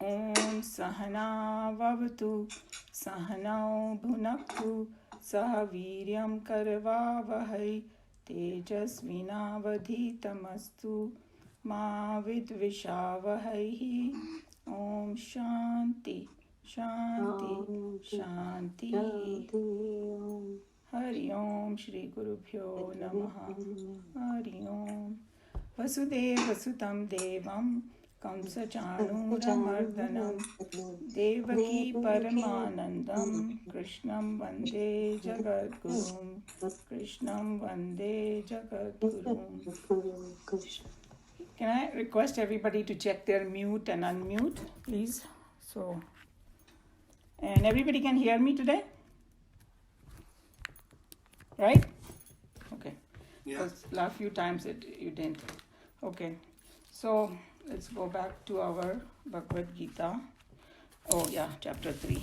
Om Sahana Vavatu Sahanau Bhunaktu Sahaviryam Karavavahai Tejasvinavadhitamastu Ma Vidvishavahai. Om Shanti Shanti Shanti. Hari Om Shri Gurubhyo Namaha. Hari Om. Vasudeva Sutam Devam Kamsa Chanuramardanam Devaki Paramanandam Krishnam Vande Jagadgurum. Krishnam Vande Jagadgurum. Can I request everybody to check their mute and unmute, please? And everybody can hear me today? Right? Okay. Yeah. Because last few times you didn't. Okay. So let's go back to our Bhagavad Gita. Oh yeah, chapter 3.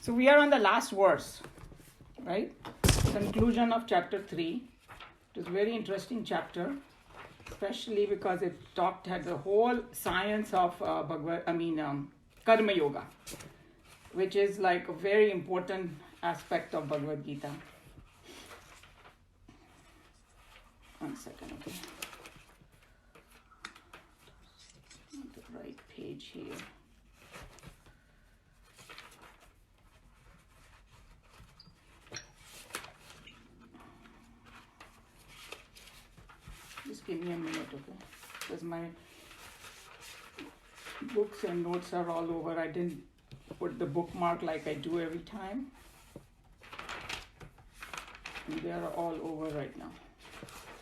So we are on the last verse, right? Conclusion of chapter 3. It was a very interesting chapter, especially because it had the whole science of Karma Yoga, which is like a very important aspect of Bhagavad Gita. One second, okay. On the right page here. Just give me a minute, okay? Because my books and notes are all over. I didn't put the bookmark like I do every time. And they are all over right now.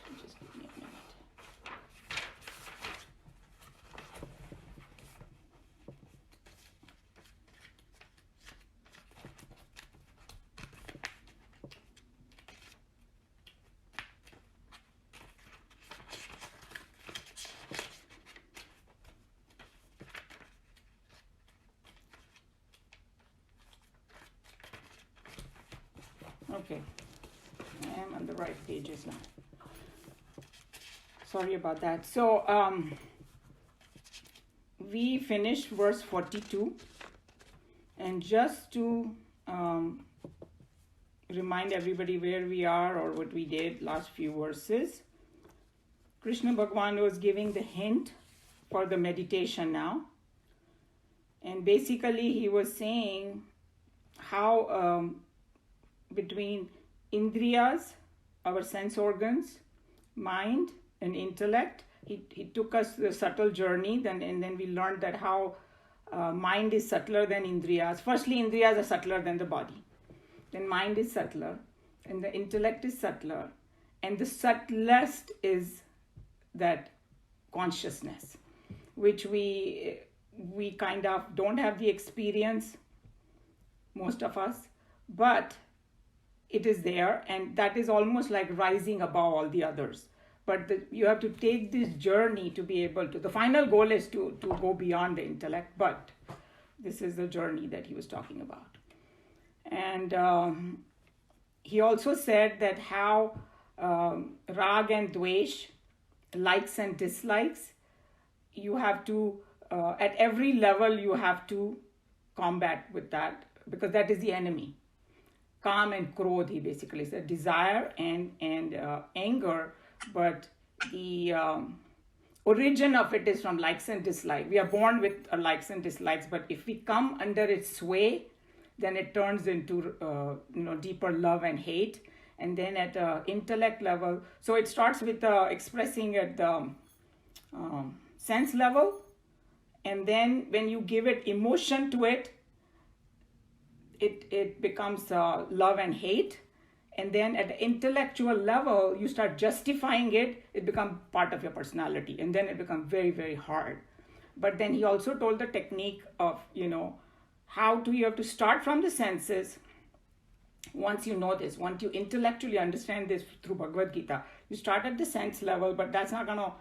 So just give me a minute. Okay, I am on the right pages now. Sorry about that. So, we finished verse 42, and just to remind everybody where we are or what we did last few verses, Krishna Bhagavan was giving the hint for the meditation now, and basically he was saying how between indriyas, our sense organs, mind and intellect, he took us the subtle journey, and then we learned that how mind is subtler than indriyas. Firstly, indriyas are subtler than the body. Then mind is subtler, and the intellect is subtler, and the subtlest is that consciousness, which we kind of don't have the experience, most of us, but it is there, and that is almost like rising above all the others. But you have to take this journey to be able to, the final goal is to go beyond the intellect, but this is the journey that he was talking about. And he also said that how rag and dvesh, likes and dislikes, you have to, at every level you have to combat with that, because that is the enemy. Kam and krodh, he basically said, desire and anger, but the origin of it is from likes and dislikes. We are born with likes and dislikes, but if we come under its sway, then it turns into deeper love and hate. And then at intellect level, so it starts with expressing at the sense level, and then when you give it emotion to it, it becomes love and hate. And then at the intellectual level, you start justifying it, it becomes part of your personality, and then it becomes very, very hard. But then he also told the technique of, how you have to start from the senses. Once you know this, once you intellectually understand this through Bhagavad Gita, you start at the sense level, but that's not gonna,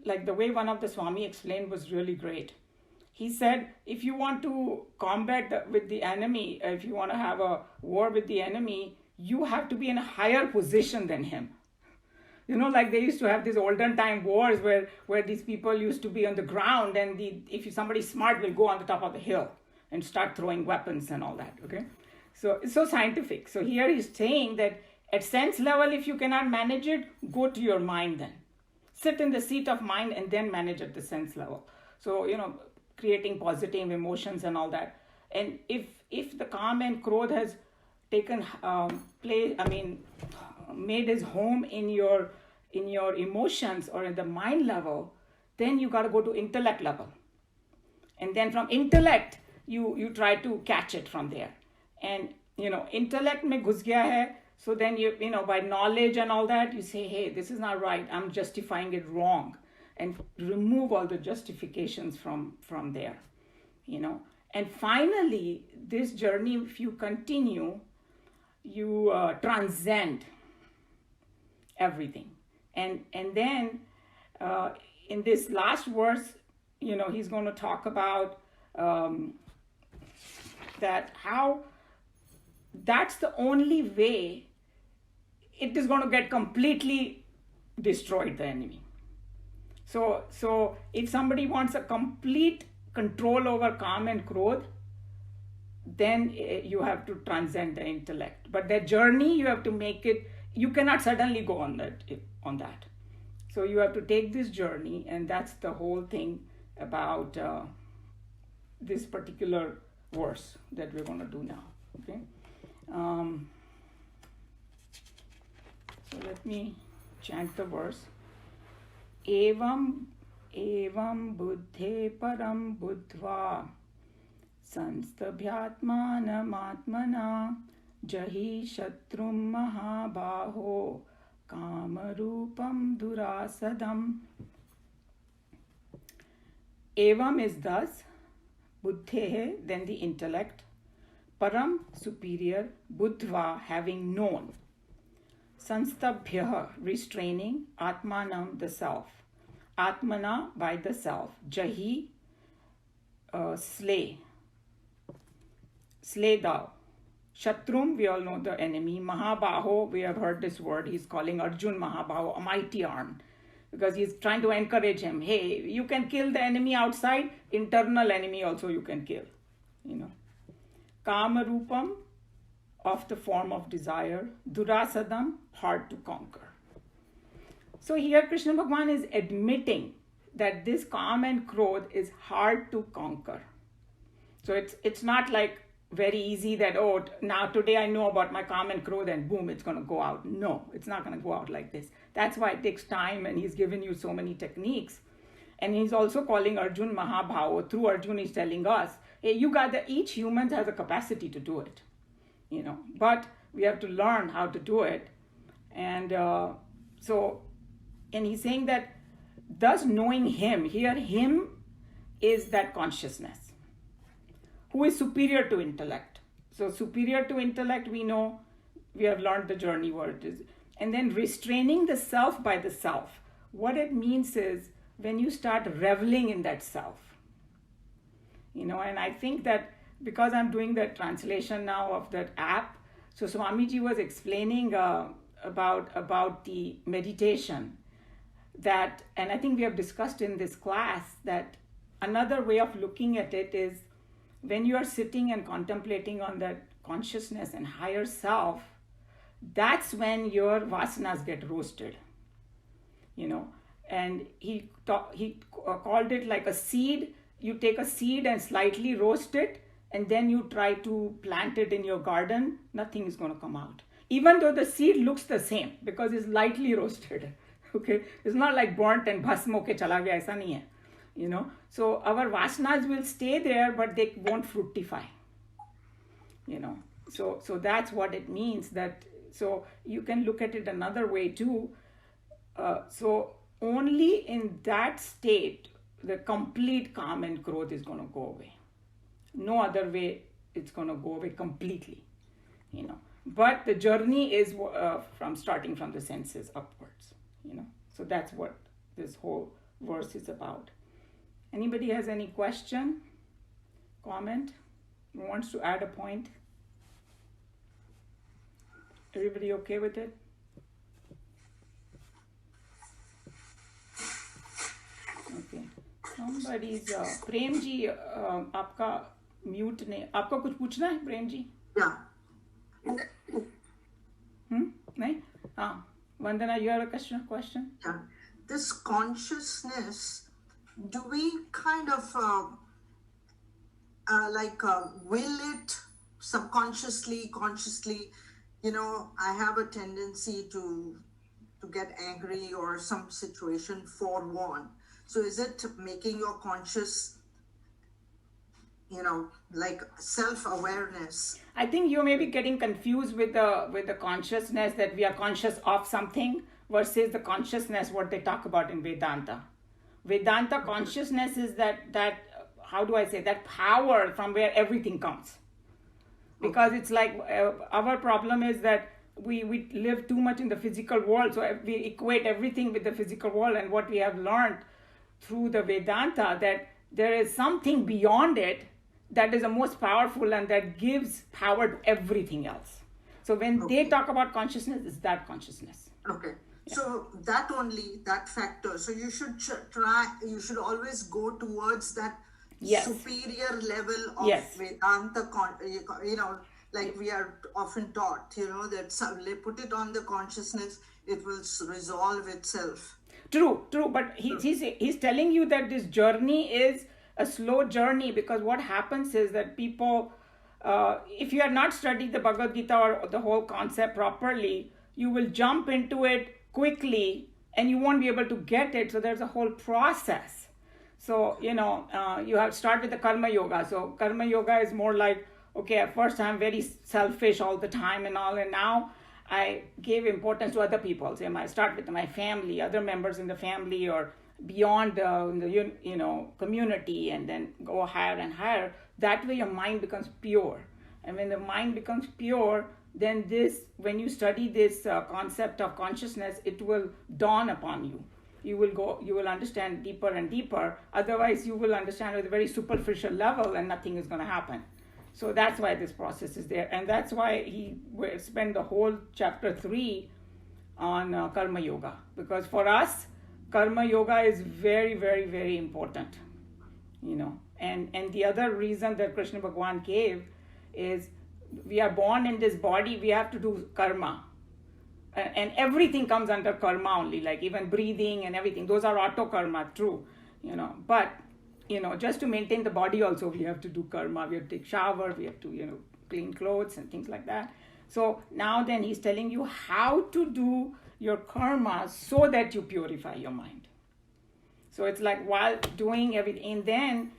like the way one of the Swami explained was really great. He said, if you want to combat with the enemy, if you want to have a war with the enemy, you have to be in a higher position than him. Like they used to have these olden time wars where these people used to be on the ground, and if somebody smart will go on the top of the hill and start throwing weapons and all that. Okay, so it's so scientific. So here he's saying that at sense level, if you cannot manage it, go to your mind then. Sit in the seat of mind and then manage at the sense level. So, creating positive emotions and all that. And if the calm and Krodh has taken made his home in your emotions or in the mind level, then you got to go to intellect level. And then from intellect, you try to catch it from there. And, intellect mein ghus gaya hai. So then by knowledge and all that, you say, hey, this is not right. I'm justifying it wrong. And remove all the justifications from there, And finally, this journey, if you continue, you transcend everything. And then in this last verse, he's going to talk about that how that's the only way it is going to get completely destroyed, the enemy. So if somebody wants a complete control over calm and Krodh, then you have to transcend the intellect. But that journey, you have to make it, you cannot suddenly go on that. So you have to take this journey, and that's the whole thing about this particular verse that we're going to do now. Okay. So let me chant the verse. Evam buddhe param buddhva sanstabhyatmanamatmana jahi shatrum mahabaho kamarupam durasadam. Evam is thus, buddhe, then the intellect, param, superior, buddhva, having known, sanstabhyah, restraining, atmanam, the self, atmana, by the self, jahi, slay thou, shatrum, we all know the enemy, mahabaho, we have heard this word, he's calling Arjun mahabaho, a mighty arm, because he's trying to encourage him, hey, you can kill the enemy outside, internal enemy also you can kill, Kamarupam, of the form of desire, durasadam, hard to conquer. So here Krishna Bhagavan is admitting that this calm and Krodh is hard to conquer. So it's not like very easy that, now today I know about my calm and Krodh and boom, it's going to go out. No, it's not going to go out like this. That's why it takes time, and he's given you so many techniques. And he's also calling Arjun Mahabhavo. Through Arjun, he's telling us, hey, each human has a capacity to do it, but we have to learn how to do it. And and he's saying that thus knowing him, here him is that consciousness who is superior to intellect. So superior to intellect, we know, we have learned the journey word is. And then restraining the self by the self. What it means is when you start reveling in that self. And I think that because I'm doing the translation now of that app, so Swamiji was explaining about the meditation that, and I think we have discussed in this class that another way of looking at it is when you are sitting and contemplating on that consciousness and higher self, that's when your vasanas get roasted, and he called it like a seed. You take a seed and slightly roast it, and then you try to plant it in your garden, nothing is going to come out. Even though the seed looks the same because it's lightly roasted. Okay, it's not like burnt and bhasmo ke chala gaya, aisa nahi hai. So our vasanas will stay there, but they won't fructify. So that's what it means. That so you can look at it another way too. So only in that state, the complete calm and Krodh is going to go away. No other way it's going to go away completely, But the journey is from starting from the senses upwards, So that's what this whole verse is about. Anybody has any question, comment, who wants to add a point? Everybody okay with it? Somebody's Prem ji आपका mute नहीं, आपको कुछ पूछना है Prem ji? Yeah. नहीं? हाँ, Vandana, you have a question? Yeah. This consciousness, do we kind of will it subconsciously, consciously? You know, I have a tendency to get angry or some situation forewarned. So is it making your conscious, like self-awareness? I think you may be getting confused with the consciousness, that we are conscious of something versus the consciousness what they talk about in Vedanta. Vedanta consciousness is that how do I say, that power from where everything comes. Because it's like our problem is that we live too much in the physical world, so we equate everything with the physical world. And what we have learned through the Vedanta, that there is something beyond it that is the most powerful and that gives power to everything else. So when they talk about consciousness, it's that consciousness. Okay. Yeah. So that factor. So you should you should always go towards that superior level of Vedanta, like we are often taught, that put it on the consciousness, it will resolve itself. True, but he's telling you that this journey is a slow journey, because what happens is that people, if you have not studied the Bhagavad Gita or the whole concept properly, you will jump into it quickly and you won't be able to get it. So there's a whole process. So, you have to start with the Karma Yoga. So Karma Yoga is more like, okay, at first I'm very selfish all the time and all, and now I gave importance to other people. So I start with my family, other members in the family, or beyond the community, and then go higher and higher. That way your mind becomes pure. And when the mind becomes pure, then when you study this concept of consciousness, it will dawn upon you. You will understand deeper and deeper. Otherwise, you will understand at a very superficial level and nothing is going to happen. So that's why this process is there. And that's why he spent the whole chapter 3 on Karma Yoga. Because for us, Karma Yoga is very, very, very important. And the other reason that Krishna Bhagavan gave is, we are born in this body, we have to do karma. And everything comes under karma only, like even breathing and everything. Those are auto karma, true. But, just to maintain the body also, we have to do karma. We have to take shower, we have to, clean clothes and things like that. So now then he's telling you how to do your karma so that you purify your mind. So it's like while doing everything, and then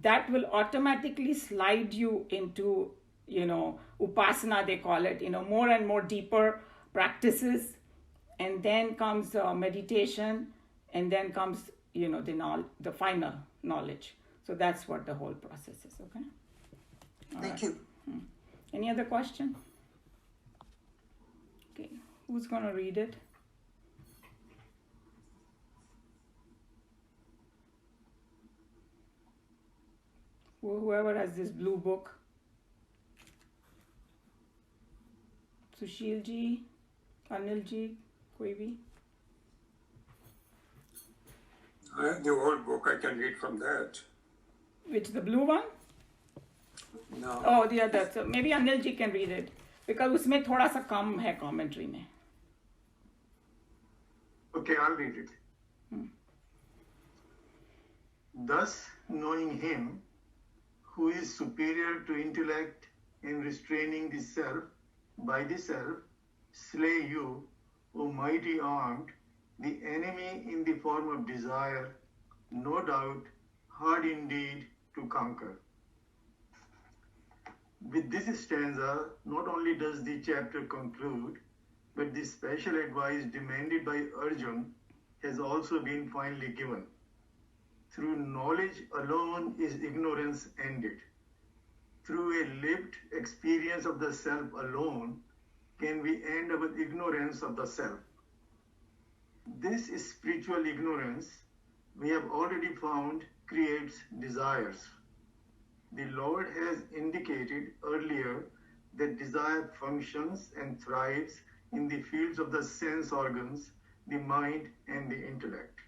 that will automatically slide you into, upasana, they call it, more and more deeper practices, and then comes meditation, and then comes the final knowledge. So that's what the whole process is. Okay. Thank you. Any other question? Okay, who's gonna read it? Whoever has this blue book. Sushil ji, Anil ji, koi bhi? I have the old book, I can read from that. Which, the blue one? No. Oh, the other. So maybe Anil ji can read it, because उसमें थोड़ा सा कम है commentary में. Okay, I'll read it. Thus, knowing him who is superior to intellect in restraining the self by the self, slay you, O mighty armed, the enemy in the form of desire, no doubt, hard indeed to conquer. With this stanza, not only does the chapter conclude, but the special advice demanded by Arjun has also been finally given. Through knowledge alone is ignorance ended. Through a lived experience of the self alone can we end our ignorance of the self. This spiritual ignorance, we have already found, creates desires. The Lord has indicated earlier that desire functions and thrives in the fields of the sense organs, the mind, and the intellect.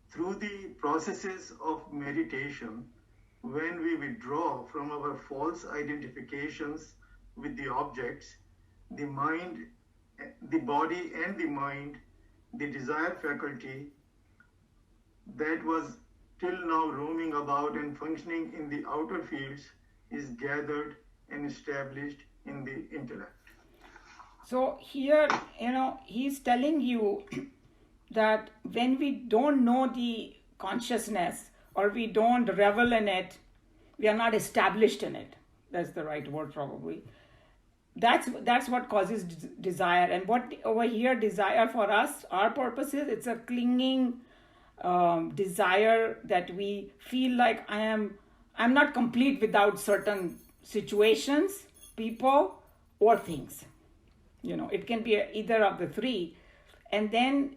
Through the processes of meditation, when we withdraw from our false identifications with the objects, the mind, the body and the mind, the desire faculty that was till now roaming about and functioning in the outer fields is gathered and established in the intellect. So here, he's telling you that when we don't know the consciousness or we don't revel in it, we are not established in it. That's the right word probably. That's what causes desire. And what over here, desire for us, our purposes, it's a clinging desire that we feel like I'm not complete without certain situations, people, or things. It can be either of the three. And then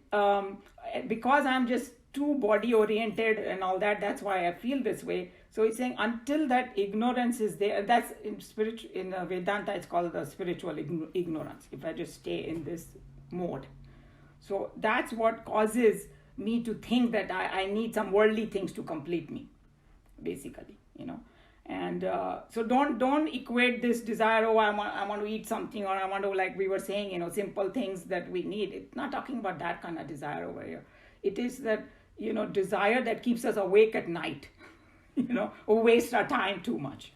because I'm just too body oriented and all that, that's why I feel this way. So he's saying until that ignorance is there, that's in Vedanta it's called the spiritual ignorance, if I just stay in this mode. So that's what causes me to think that I need some worldly things to complete me, basically, And so don't equate this desire, I want to eat something, or I want to, like we were saying, simple things that we need. It's not talking about that kind of desire over here. It is that, desire that keeps us awake at night, or waste our time too much,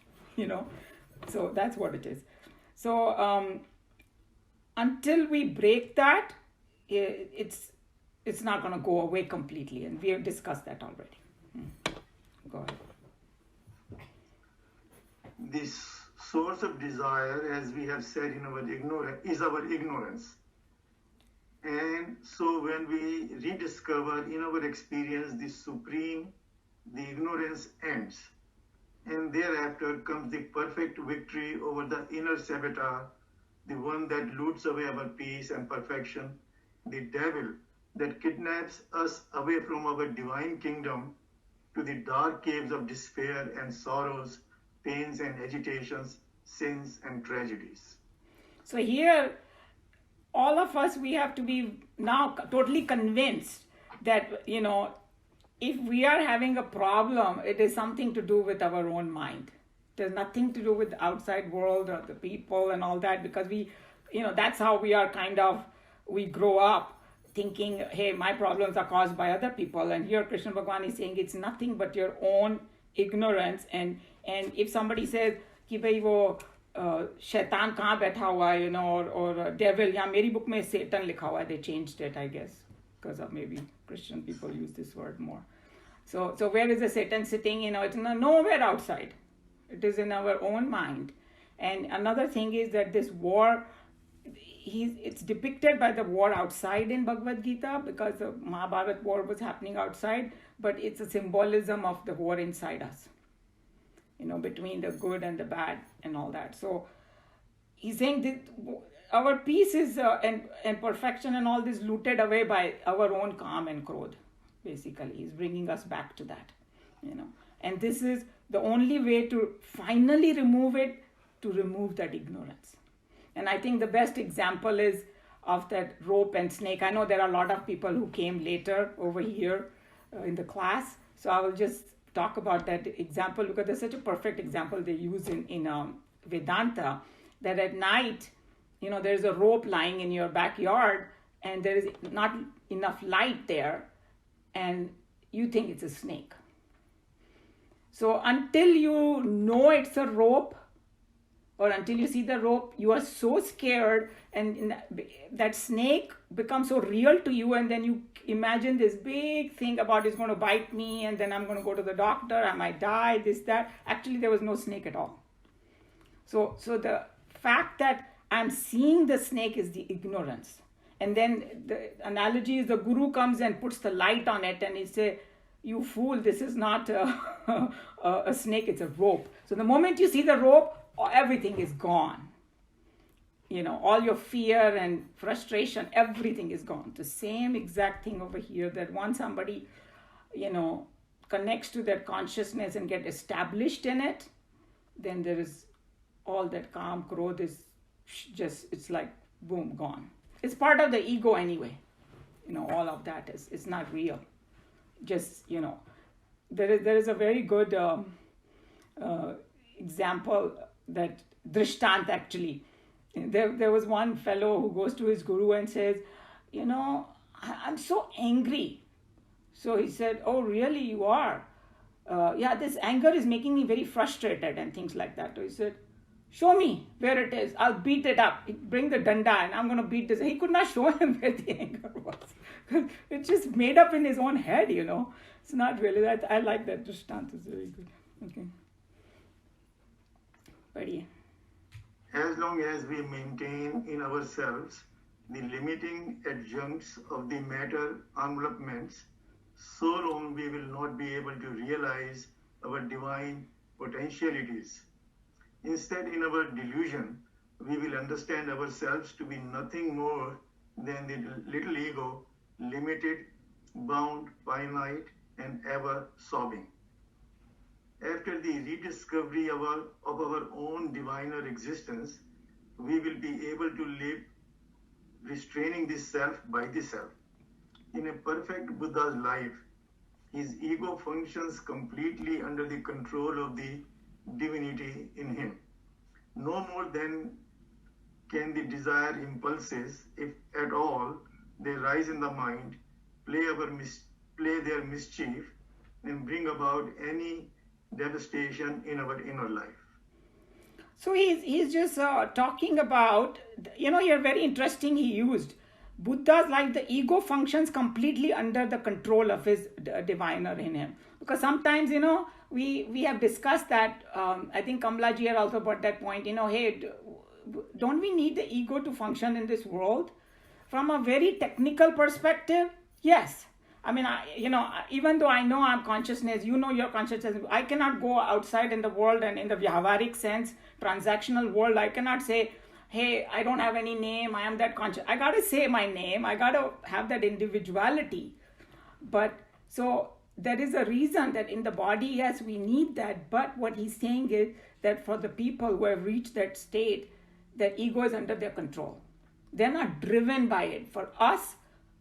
So that's what it is. So until we break that, it's not going to go away completely. And we have discussed that already. Go ahead. This source of desire, as we have said in our is our ignorance. And so when we rediscover in our experience the supreme, the ignorance ends. And thereafter comes the perfect victory over the inner saboteur, the one that loots away our peace and perfection, the devil that kidnaps us away from our divine kingdom to the dark caves of despair and sorrows, pains and agitations, sins and tragedies. So here, all of us, we have to be now totally convinced that, if we are having a problem, it is something to do with our own mind. There's nothing to do with the outside world or the people and all that, because we, that's how we are we grow up thinking, hey, my problems are caused by other people. And here Krishna Bhagavan is saying it's nothing but your own ignorance. And if somebody says, कि भाई वो शैतान कहाँ बैठा हुआ है, or devil, यहाँ मेरी book में Satan लिखा हुआ है, they changed it, I guess, because of maybe Christian people use this word more. So where is the Satan sitting? It's nowhere outside. It is in our own mind. And another thing is that this war, it's depicted by the war outside in Bhagavad Gita, because the Mahabharata war was happening outside, but it's a symbolism of the war inside us, between the good and the bad and all that. So he's saying that our peace is and perfection and all this looted away by our own calm and krodh. Basically, he's bringing us back to that, And this is the only way to finally remove it, to remove that ignorance. And I think the best example is of that rope and snake. I know there are a lot of people who came later over here in the class. So I will just talk about that example, because there's such a perfect example they use in Vedanta, that at night, there's a rope lying in your backyard and there is not enough light there, and you think it's a snake. So until you know it's a rope, or until you see the rope, you are so scared, and that snake becomes so real to you, and then you imagine this big thing about it's going to bite me, and then I'm going to go to the doctor, I might die, this, that. Actually, there was no snake at all. So the fact that I'm seeing the snake is the ignorance. And then the analogy is the guru comes and puts the light on it, and he says, you fool, this is not a snake, it's a rope. So the moment you see the rope, everything is gone. All your fear and frustration, everything is gone. The same exact thing over here, that once somebody, connects to that consciousness and get established in it, then there is all that calm, krodh is just, it's like, boom, gone. It's part of the ego anyway. All of that it's not real. just, there is a very good example, that drishtant actually. There was one fellow who goes to his guru and says, I'm so angry. So he said, oh, really, you are? Yeah, this anger is making me very frustrated and things like that. So he said, show me where it is. I'll beat it up. Bring the danda and I'm going to beat this. He could not show him where the anger was. It's just made up in his own head, It's not really that. I like that. Drishtant is very good. Okay. Padhiye. As long as we maintain in ourselves the limiting adjuncts of the matter envelopments, so long we will not be able to realize our divine potentialities. Instead, in our delusion, we will understand ourselves to be nothing more than the little ego, limited, bound, finite, and ever sobbing. After the rediscovery of our own diviner existence, we will be able to live restraining the self by the self. In a perfect Buddha's life, his ego functions completely under the control of the divinity in him. No more than can the desired impulses, if at all they rise in the mind, play their mischief and bring about any devastation in our inner life. So he's just talking about, here very interesting, he used Buddha's like the ego functions completely under the control of his diviner in him. Because sometimes, we have discussed that, I think Kamlaji had also brought that point, hey, don't we need the ego to function in this world? From a very technical perspective, yes. I mean, even though I know I'm consciousness, your consciousness, I cannot go outside in the world and in the vyavharik sense, transactional world, I cannot say, hey, I don't have any name, I am that conscious. I got to say my name, I got to have that individuality. But so there is a reason that in the body, yes, we need that. But what he's saying is that for the people who have reached that state, that ego is under their control. They're not driven by it. For us,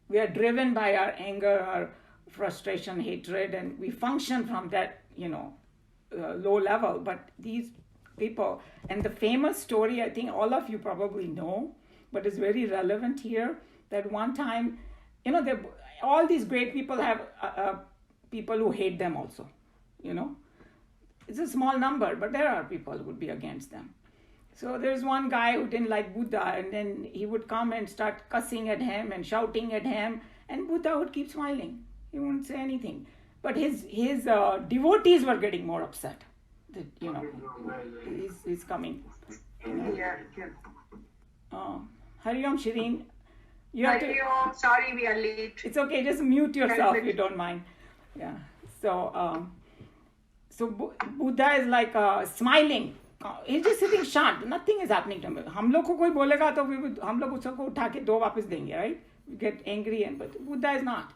we are driven by our anger, our frustration, hatred, and we function from that, low level. But these people, and the famous story, I think all of you probably know, but it's very relevant here, that one time, all these great people have people who hate them also, It's a small number, but there are people who would be against them. So there's one guy who didn't like Buddha, and then he would come and start cussing at him and shouting at him, and Buddha would keep smiling. He wouldn't say anything. But his devotees were getting more upset that, he's coming. Yeah. Hari Om Shireen. Hari Om, sorry we are late. It's okay, just mute yourself if you don't mind. Yeah. So Buddha is like smiling. He's just sitting shant. Nothing is happening to him. हम लोग को कोई बोलेगा तो हम लोग उसको उठा के दो वापस देंगे, right? We get angry, but Buddha is not.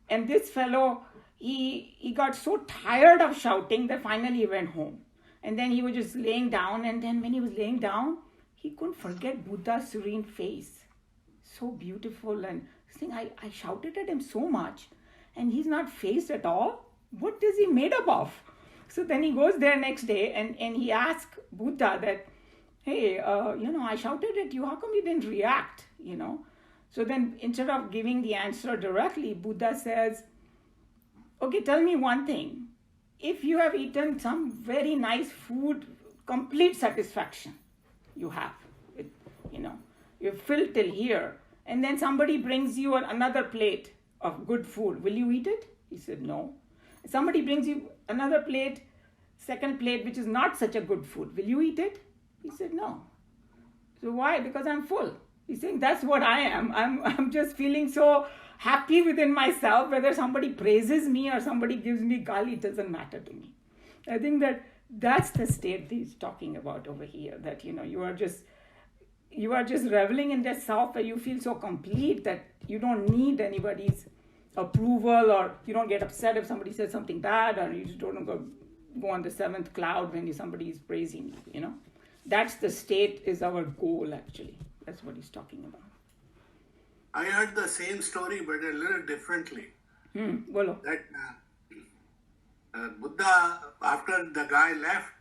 And this fellow, he got so tired of shouting that finally he went home. And then he was just laying down, and then when he was laying down, he couldn't forget Buddha's serene face. So beautiful, and saying, I shouted at him so much, and he's not phased at all. What is he made up of? So then he goes there next day and he asks Buddha that, hey, I shouted at you. How come you didn't react? So then instead of giving the answer directly, Buddha says, okay, tell me one thing. If you have eaten some very nice food, complete satisfaction you have, you're filled till here, and then somebody brings you another plate of good food, will you eat it? He said, no. Somebody brings you another plate, second plate, which is not such a good food. Will you eat it? He said, no. So why? Because I'm full. He's saying, that's what I am. I'm just feeling so happy within myself. Whether somebody praises me or somebody gives me gali, it doesn't matter to me. I think that's the state he's talking about over here. That, you are just reveling in that self where you feel so complete that you don't need anybody's approval, or you don't get upset if somebody says something bad, or you just don't go on the seventh cloud when somebody is praising you. That's the state is our goal, actually. That's what he's talking about. I heard the same story, but a little differently. Bolo. That Buddha, after the guy left,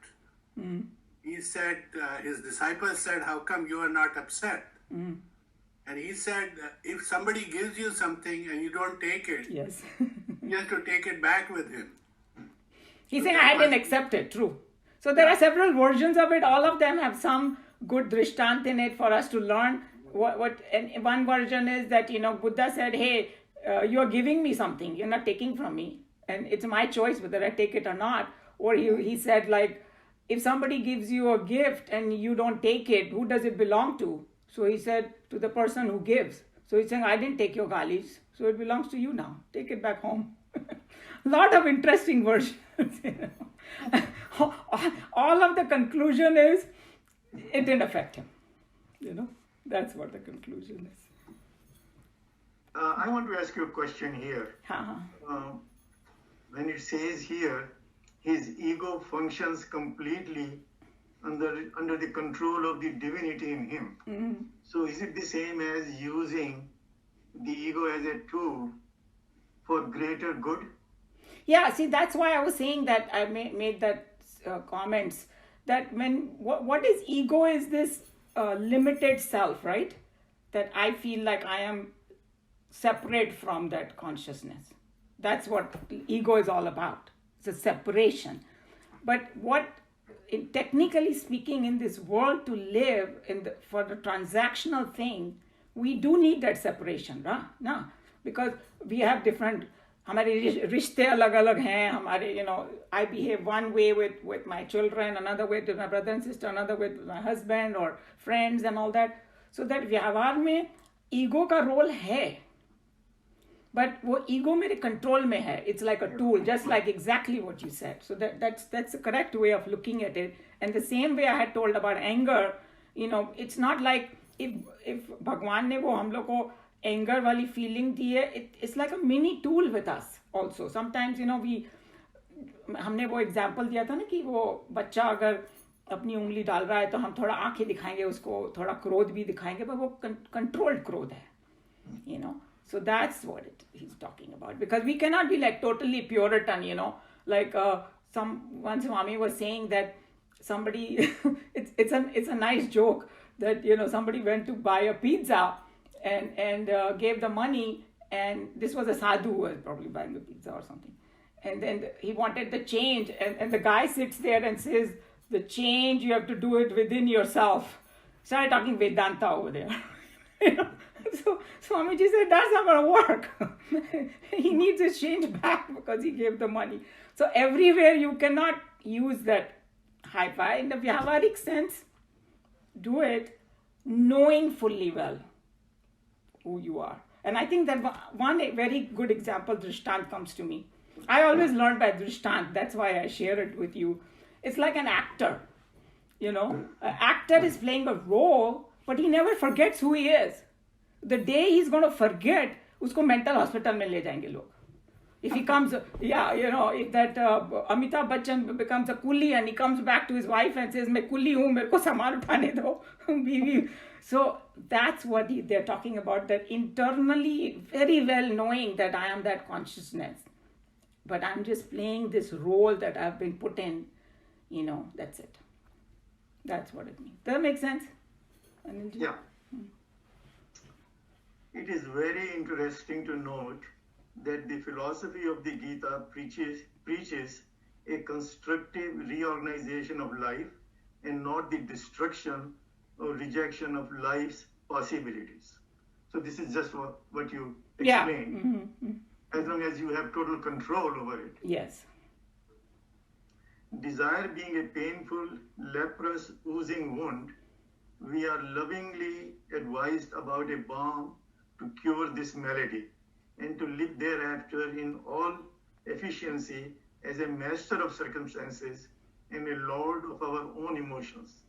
he said, his disciples said, how come you are not upset? And he said, if somebody gives you something and you don't take it, Yes. you have to take it back with him. He's saying, I didn't accept it. True. So there are several versions of it. All of them have some good drishtant in it for us to learn. And one version is that, Buddha said, hey, you're giving me something. You're not taking from me. And it's my choice whether I take it or not. Or he said, like, if somebody gives you a gift and you don't take it, who does it belong to? So he said, to the person who gives. So he's saying, I didn't take your galis, so it belongs to you now. Take it back home. Lot of interesting versions. All of the conclusion is, it didn't affect him. That's what the conclusion is. I want to ask you a question here. When it says here, his ego functions completely under the control of the divinity in him. So is it the same as using the ego as a tool for greater good? Yeah, see, that's why I was saying that I made that comments that what is ego is this limited self, right? That I feel like I am separate from that consciousness. That's what ego is all about. It's a separation. But technically speaking, in this world to live for the transactional thing, we do need that separation, right? Because we have different, हमारे रिश्ते अलग-अलग हैं, हमारे, I behave one way with my children, another way with my brother and sister, another way with my husband or friends and all that. So that व्यवहार में ego का role है. But वो ego मेरे control में है. It's like a tool, just like exactly what you said. So that's the correct way of looking at it. And the same way I had told about anger, it's not like if भगवान ने वो हम लोग को anger वाली feeling दी है, it's like a mini tool with us also. Sometimes, हमने वो example दिया था ना कि वो बच्चा अगर अपनी उंगली डाल रहा है तो हम थोड़ा आंखें दिखाएंगे उसको, थोड़ा क्रोध भी दिखाएंगे, पर वो controlled क्रोध है, So that's what he's talking about. Because we cannot be like totally Puritan, like one Swami was saying that somebody, it's a nice joke that, somebody went to buy a pizza and gave the money, and this was a sadhu who was probably buying the pizza or something. And then he wanted the change, and the guy sits there and says, the change, you have to do it within yourself. Started talking Vedanta over there. So Swamiji said, that's not going to work. He needs his change back because he gave the money. So everywhere you cannot use that hi-fi. In the Vyavaharik sense, do it knowing fully well who you are. And I think that one very good example, Drishtant, comes to me. I always learned by Drishtant. That's why I share it with you. It's like an actor. An actor is playing a role, but he never forgets who he is. The day he's going to forget, usko mental hospital mein le jayenge log. If he comes, if that Amitabh Bachchan becomes a coolie and he comes back to his wife and says, मैं coolie हूँ, मेरे को सामान उठाने दो. So that's what they're talking about, that internally, very well knowing that I am that consciousness. But I'm just playing this role that I've been put in, that's it. That's what it means. Does that make sense? Anilji? Yeah. It is very interesting to note that the philosophy of the Gita preaches a constructive reorganization of life and not the destruction or rejection of life's possibilities. So this is just what you explained. Yeah. As long as you have total control over it. Yes. Desire being a painful, leprous, oozing wound, we are lovingly advised about a balm to cure this malady and to live thereafter in all efficiency as a master of circumstances and a lord of our own emotions.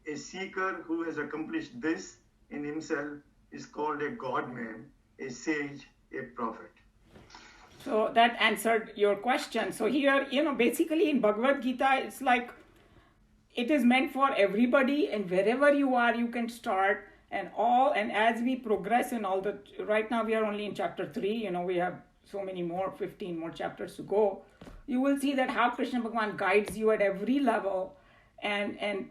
A seeker who has accomplished this in himself is called a God-man, a sage, a prophet. So that answered your question. So here, basically in Bhagavad Gita, it's like it is meant for everybody, and wherever you are, you can start. And as we progress in right now we are only in chapter 3, we have so many more, 15 more chapters to go, you will see that how Krishna Bhagavan guides you at every level. And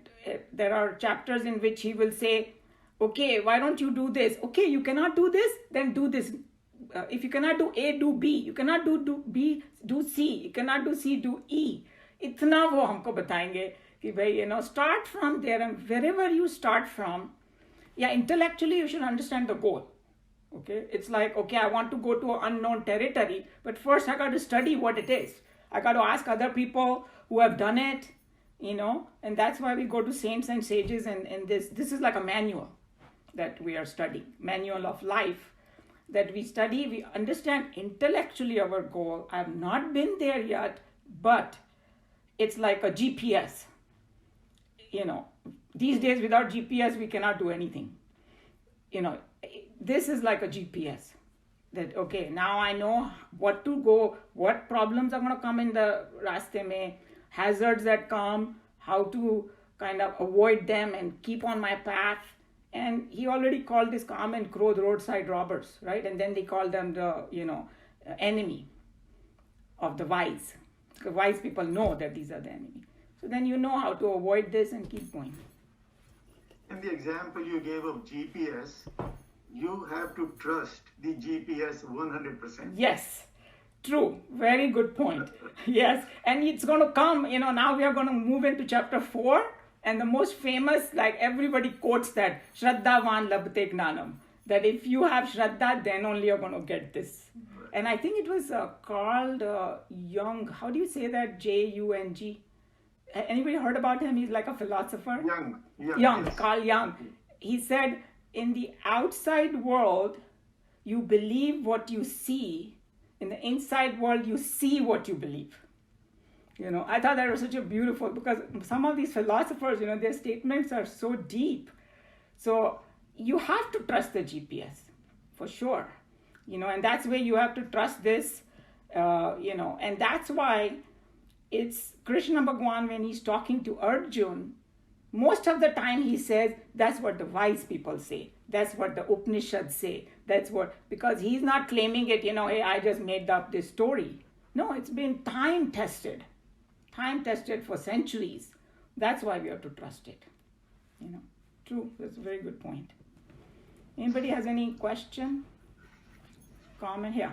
there are chapters in which he will say, okay, why don't you do this? Okay, you cannot do this, then do this. If you cannot do A, do B. You cannot do B, do C. You cannot do C, do E. इतना वो हमको बताएंगे कि भाई, start from there, and wherever you start from, intellectually you should understand the goal. Okay, it's like, okay, I want to go to an unknown territory, but first I got to study what it is. I got to ask other people who have done it, and that's why we go to saints and sages, and this is like a manual that we are studying, manual of life that we study. We understand intellectually our goal. I have not been there yet, but it's like a GPS. These days without GPS, we cannot do anything. This is like a GPS. That, okay, now I know what to go, what problems are going to come in the raste mein, hazards that come, how to kind of avoid them and keep on my path. And he already called this Kam and Krodh roadside robbers, right? And then they call them the, enemy of the wise. Because wise people know that these are the enemy. So then you know how to avoid this and keep going. And the example you gave of GPS, you have to trust the GPS 100%. Yes, true. Very good point. Yes, and it's going to come, now we are going to move into chapter 4. And the most famous, like everybody quotes that, Shraddhavan labte gnanam. That if you have Shraddha, then only you're going to get this. And I think it was called Jung. How do you say that? Jung. Anybody heard about him? He's like a philosopher. Jung, yes. Carl Jung. He said, in the outside world, you believe what you see. In the inside world, you see what you believe. I thought that was such a beautiful, because some of these philosophers, their statements are so deep. So you have to trust the GPS, for sure. And that's where you have to trust this, and that's why it's Krishna Bhagavan, when he's talking to Arjun, most of the time he says, that's what the wise people say. That's what the Upanishads say. Because he's not claiming it, hey, I just made up this story. No, it's been time tested for centuries. That's why we have to trust it. True, that's a very good point. Anybody has any question? Comment here.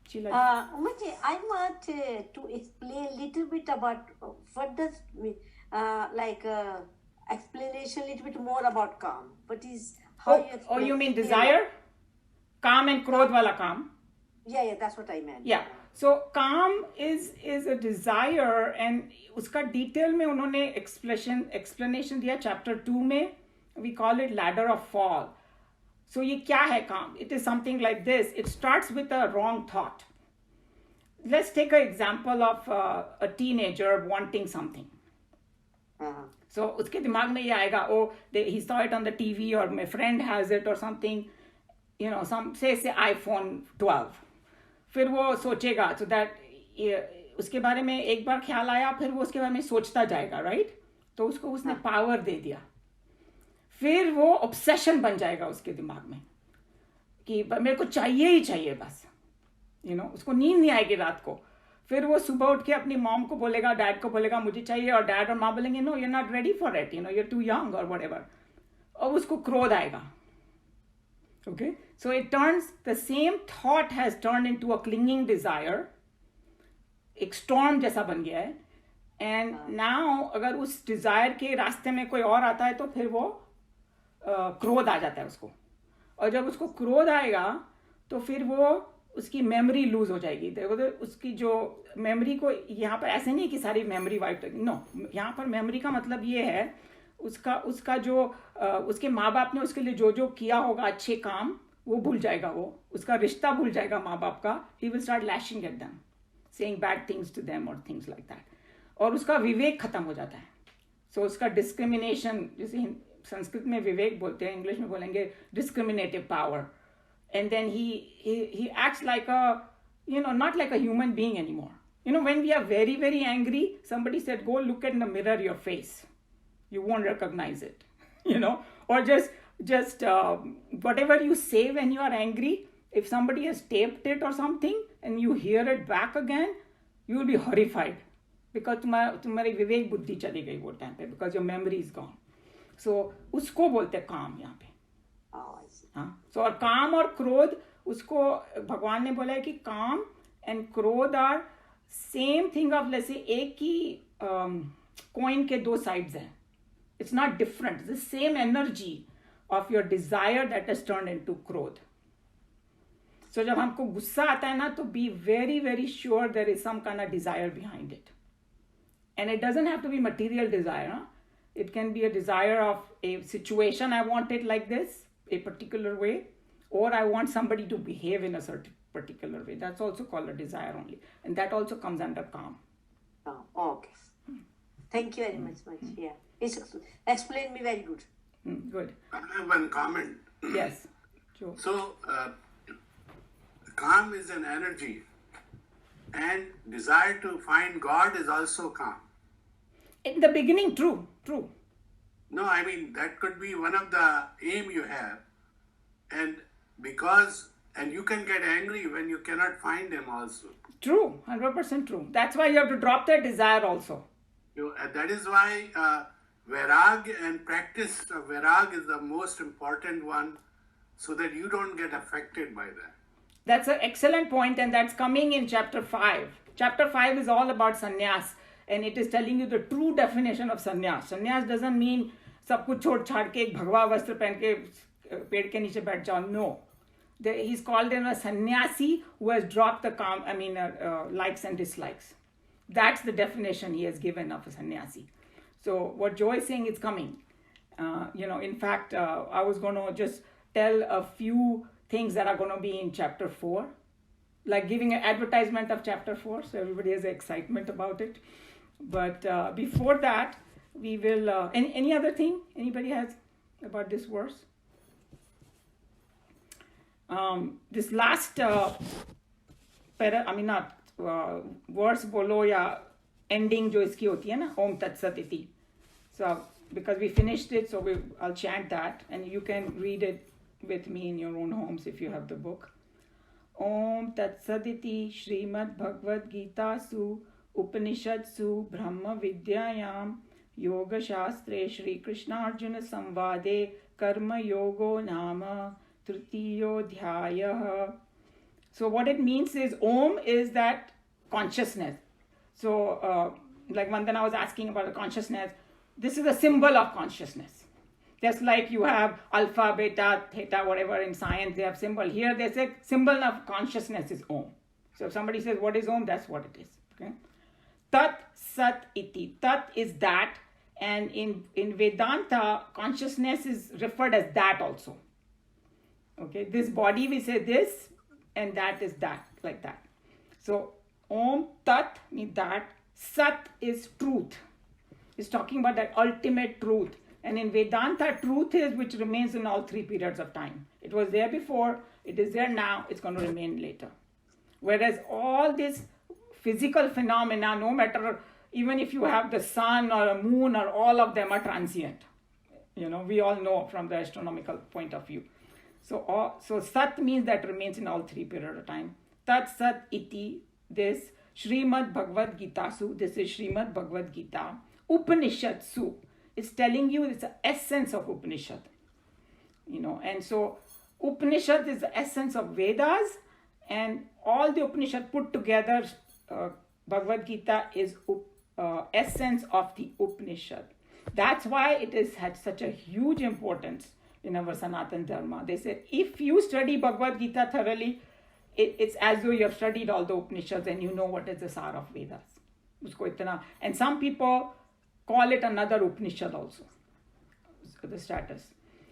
Sheila. I want to explain a little bit about what does explanation a little bit more about Kam. What is how you mean desire? Kam and Krodh wala Kam. Yeah, that's what I meant. Yeah. So Kam is a desire, and uska detail में उन्होंने explanation दिया chapter 2 में. We call it ladder of fall. So ये क्या है Kam? It is something like this. It starts with a wrong thought. Let's take an example of a teenager wanting something. So उसके दिमाग में ये आएगा, he saw it on the TV, or my friend has it or something, say iPhone 12. फिर वो सोचेगा, so that उसके बारे में एक बार ख्याल आया, फिर वो उसके बारे में सोचता जाएगा, right? तो उसको उसने पावर दे दिया. फिर वो ऑब्सेशन बन जाएगा उसके दिमाग में कि मेरे को चाहिए ही चाहिए बस. उसको नींद नहीं आएगी रात को. फिर वो सुबह उठ के अपनी मॉम को बोलेगा, डैड को बोलेगा मुझे चाहिए, और डैड और माँ बोलेंगे no, you are not ready for it, you are too young और व्हाटएवर. और उसको क्रोध आएगा. Okay, so it turns, the same thought has turned into a clinging desire. एक storm जैसा बन गया है. And now अगर उस desire के रास्ते में कोई और आता है तो फिर वो क्रोध आ जाता है उसको. और जब उसको क्रोध आएगा तो फिर वो उसकी मेमोरी लूज हो जाएगी. देखो उसकी जो मेमोरी को, यहाँ पर ऐसे नहीं कि सारी मेमोरी वाइप, नो, यहाँ पर मेमोरी का मतलब ये है उसका जो उसके माँ बाप ने उसके लिए जो किया होगा अच्छे काम, वो भूल जाएगा. वो उसका रिश्ता भूल जाएगा माँ बाप का. He will start lashing at them, saying bad things to them or things like that. और उसका विवेक खत्म हो जाता है. So उसका डिस्क्रिमिनेशन, जैसे संस्कृत में विवेक बोलते हैं, इंग्लिश में बोलेंगे discriminative power. And then he acts like a, not like a human being anymore. When we are very, very angry, somebody said, go look in the mirror your face. You won't recognize it, or just whatever you say when you are angry, if somebody has taped it or something and you hear it back again, you will be horrified because तुम्हारी विवेक बुद्धि चली गई वो time पे, because your memory is gone. So उसको बोलते हैं काम यहाँ पे. हाँ, so और काम और क्रोध, उसको भगवान ने बोला है कि काम and क्रोध are same thing of, let's say, एक ही coin के दो sides हैं. It's not different. It's the same energy of your desire that has turned into क्रोध. So जब हमको गुस्सा आता है ना, तो be very, very sure there is some kind of desire behind it. And it doesn't have to be material desire. Huh? It can be a desire of a situation, I want it like this, a particular way, or I want somebody to behave in a certain particular way. That's also called a desire only. And that also comes under calm. Oh, okay. Thank you very much. Yeah. It's explained me very good. Good. I have one comment. Yes. Sure. So, calm is an energy, and desire to find God is also calm. In the beginning, true. No, I mean, that could be one of the aim you have. And you can get angry when you cannot find him also. True, 100% true. That's why you have to drop that desire also. That is why Vairag and practice of Vairag is the most important one, so that you don't get affected by that. That's an excellent point, and that's coming in chapter 5. Chapter 5 is all about sannyas, and it is telling you the true definition of sannyas. Sannyas doesn't mean सब कुछ छोड़ छाड़ के एक भगवा वस्त्र पहन के पेड़ के नीचे बैठ जाओ. No. He's called a sannyasi who has dropped the likes and dislikes. That's the definition he has given of a sannyasi. So what Joy is saying is coming. In fact, I was going to just tell a few things that are going to be in chapter 4, like giving an advertisement of chapter 4, so everybody has excitement about it. But before that, we will, any other thing anybody has about this verse? This last verse bolo ya ending jo iski hoti hai na, Om Tat Sat Iti. So because we finished it, so I'll chant that, and you can read it with me in your own homes if you have the book. Om Tat Sat Iti Srimad Bhagavad Gita Su Upanishadsu Brahma Vidyayam Yoga Shastre Shri Krishna Arjuna Samvade Karma Yogo Nama Tritiyo Dhyayah. So what it means is, Om is that consciousness. So like Vandana was asking about the consciousness, this is a symbol of consciousness. Just like you have alpha, beta, theta, whatever in science, they have symbol. Here they say symbol of consciousness is Om. So if somebody says, what is Om? That's what it is. Okay. Tat Sat Iti. Tat is that. And in Vedanta, consciousness is referred as that also. Okay, this body we say this, and that is that, like that. So Om Tat means that. Sat is truth. It's talking about that ultimate truth. And in Vedanta, truth is which remains in all three periods of time. It was there before, it is there now, it's going to remain later. Whereas all this physical phenomena, no matter, even if you have the sun or a moon, or all of them are transient. We all know from the astronomical point of view. So Sat means that remains in all three periods of time. Tat Sat Iti, this Srimad Bhagavad Gita Su, this is Srimad Bhagavad Gita. Upanishad Su, it's telling you it's the essence of Upanishad. And so Upanishad is the essence of Vedas, and all the Upanishad put together, Bhagavad Gita is essence of the Upanishad. That's why it has had such a huge importance in our Sanatana Dharma. They said, if you study Bhagavad Gita thoroughly, it's as though you have studied all the Upanishads and you know what is the Sar of Vedas. And some people call it another Upanishad also, the status.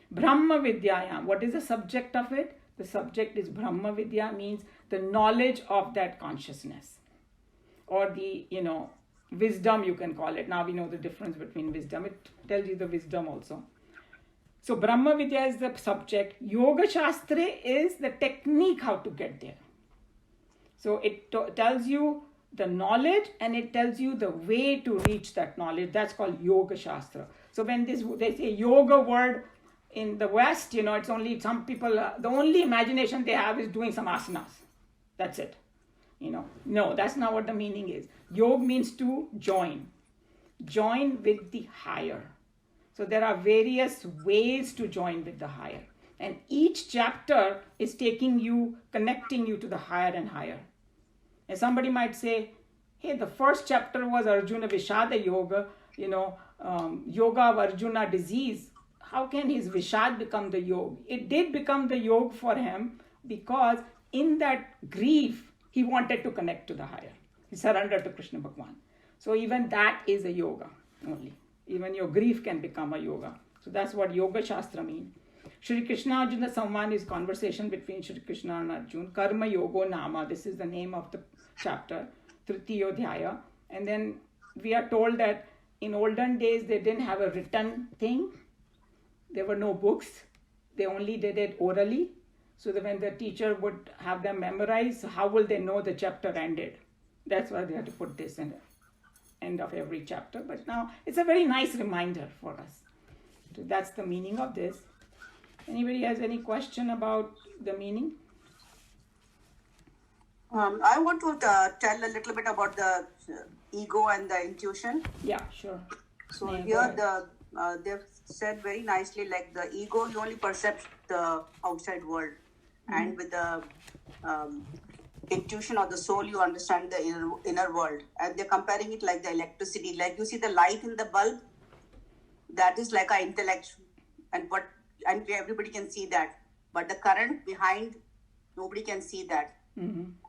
Brahma Vidyayam, what is the subject of it? The subject is Brahma Vidya, means the knowledge of that consciousness. Or the, wisdom you can call it. Now we know the difference between wisdom. It tells you the wisdom also. So Brahma Vidya is the subject. Yoga Shastra is the technique how to get there. So it tells you the knowledge, and it tells you the way to reach that knowledge. That's called Yoga Shastra. So when they say yoga word in the West, it's only some people, the only imagination they have is doing some asanas. That's it. No, that's not what the meaning is. Yoga means to join with the higher. So there are various ways to join with the higher. And each chapter is connecting you to the higher and higher. And somebody might say, hey, the first chapter was Arjuna Vishada Yoga, yoga of Arjuna disease. How can his Vishad become the yoga? It did become the yoga for him because in that grief, he wanted to connect to the higher. He surrendered to Krishna Bhagwan. So even that is a yoga only. Even your grief can become a yoga. So that's what Yoga Shastra means. Shri Krishna Arjuna Samvan is conversation between Shri Krishna and Arjuna. Karma Yogo Nama. This is the name of the chapter. Tritiyodhyaya. And then we are told that in olden days they didn't have a written thing. There were no books. They only did it orally. So that when the teacher would have them memorize, how will they know the chapter ended? That's why they had to put this in the end of every chapter. But now it's a very nice reminder for us. So that's the meaning of this. Anybody has any question about the meaning? I want to tell a little bit about the ego and the intuition. Yeah, sure. So here they've said very nicely, like the ego, you only perceive the outside world. And with the intuition of the soul, you understand the inner world. And they're comparing it like the electricity. Like you see the light in the bulb, that is like our intellect. And everybody can see that. But the current behind, nobody can see that.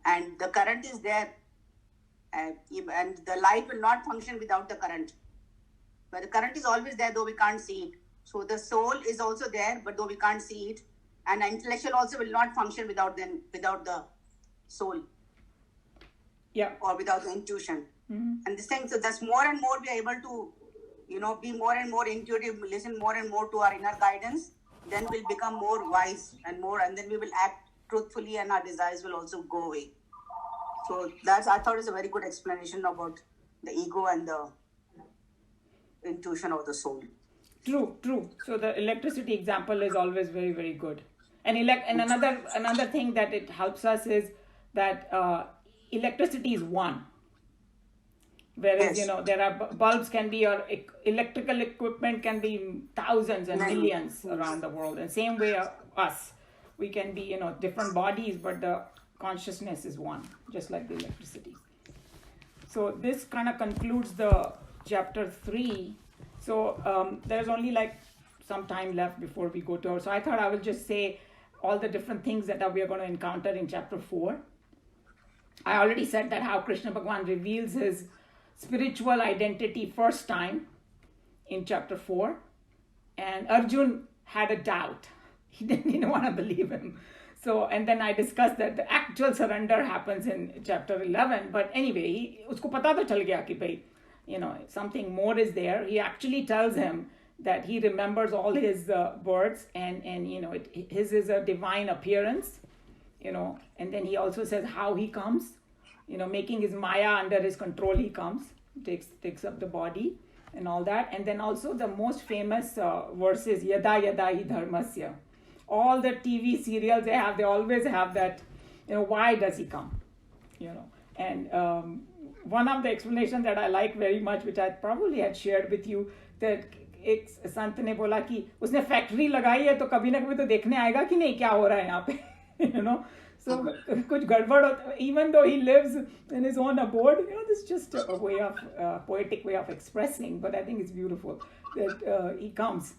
And the current is there. And the light will not function without the current. But the current is always there, though we can't see it. So the soul is also there, but though we can't see it. And the intellectual also will not function without the soul. Yeah. Or without the intuition. And this thing, so that's more and more we are able to, be more and more intuitive, listen more and more to our inner guidance. Then we'll become more wise and then we will act truthfully and our desires will also go away. So I thought is a very good explanation about the ego and the intuition of the soul. True. So the electricity example is always very, very good. And another thing that it helps us is that electricity is one. Whereas, Yes. There are bulbs can be, or electrical equipment can be thousands and millions around the world. And same way us. We can be, different bodies, but the consciousness is one, just like the electricity. So this kind of concludes the chapter 3. So there's only like some time left before we go to so I thought I would just say all the different things that we are going to encounter in chapter 4. I already said that how Krishna Bhagwan reveals his spiritual identity first time in chapter 4. And Arjun had a doubt. He didn't want to believe him. So, and then I discussed that the actual surrender happens in chapter 11. But anyway, usko pata to chal gaya ki bhai, something more is there. He actually tells him that he remembers all his births and his is a divine appearance, and then he also says how he comes, making his Maya under his control, he comes, takes up the body and all that. And then also the most famous verses, Yada Yada Hi Dharmasya. All the TV serials they always have that, why does he come? And one of the explanations that I like very much, which I probably had shared with you, that एक संत ने बोला कि उसने factory लगाई है तो कभी ना कभी तो देखने आएगा कि नहीं क्या हो रहा है यहाँ पे so कुछ गड़बड़ होता even though he lives in his own abode, this is just a way of poetic way of expressing, but I think it's beautiful that he comes.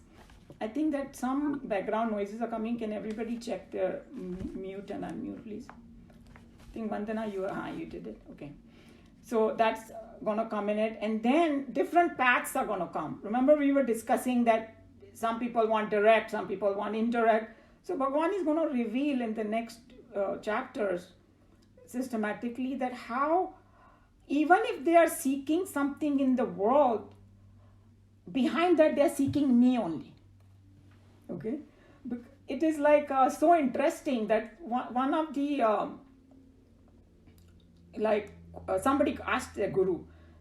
I think that some background noises are coming. Can everybody check their mute and unmute, please? I think Vandana, you did it. Okay. So that's going to come in it. And then different paths are going to come. Remember we were discussing that some people want direct, some people want indirect. So Bhagavan is going to reveal in the next chapters systematically that how, even if they are seeking something in the world, behind that they are seeking me only. Okay? It is like so interesting that one of the, somebody asked the Guru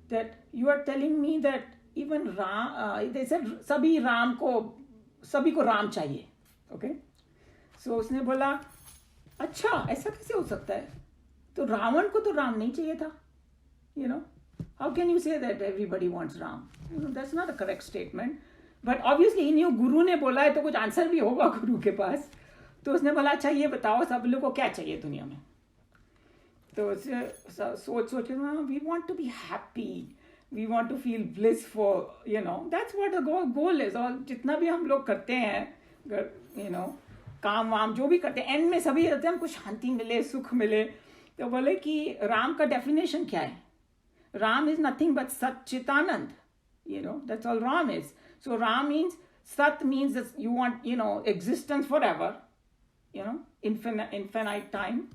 that you are telling me that even Ram, they said, Sabhi Ram ko सभी को राम चाहिए. Okay? So उसने बोला अच्छा ऐसा कैसे हो सकता है, तो रावण को तो राम नहीं चाहिए था. How can you say that everybody wants Ram? That's not a correct statement. But obviously he knew गुरु ने बोला है तो कुछ आंसर भी होगा गुरु के पास. तो उसने बोला अच्छा ये बताओ सब लोग को क्या चाहिए दुनिया में. तो सोच के we want to be happy, we want to feel blissful, that's what the goal is. और जितना भी हम लोग करते हैं, काम वाम जो भी करते हैं, एंड में सभी रहते हैं हमको शांति मिले, सुख मिले. तो बोले कि राम का डेफिनेशन क्या है. Ram is nothing but Satchitanand. That's all Ram is. So Ram means, Sat means that you want, existence forever, infinite time.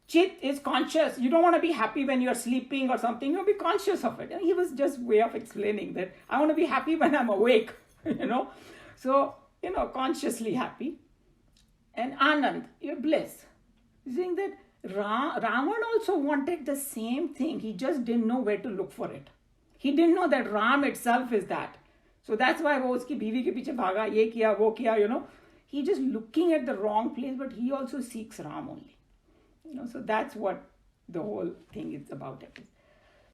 Chit is conscious. You don't want to be happy when you're sleeping or something. You want to be conscious of it. And he was just way of explaining that I want to be happy when I'm awake, So, consciously happy. And Anand, your bliss. Saying that Ravan also wanted the same thing. He just didn't know where to look for it. He didn't know that Ram itself is that. So that's why वो उसकी बीवी के पीछे भागा, ये किया, वो किया, He just looking at the wrong place, but he also seeks Ram only. So that's what the whole thing is about.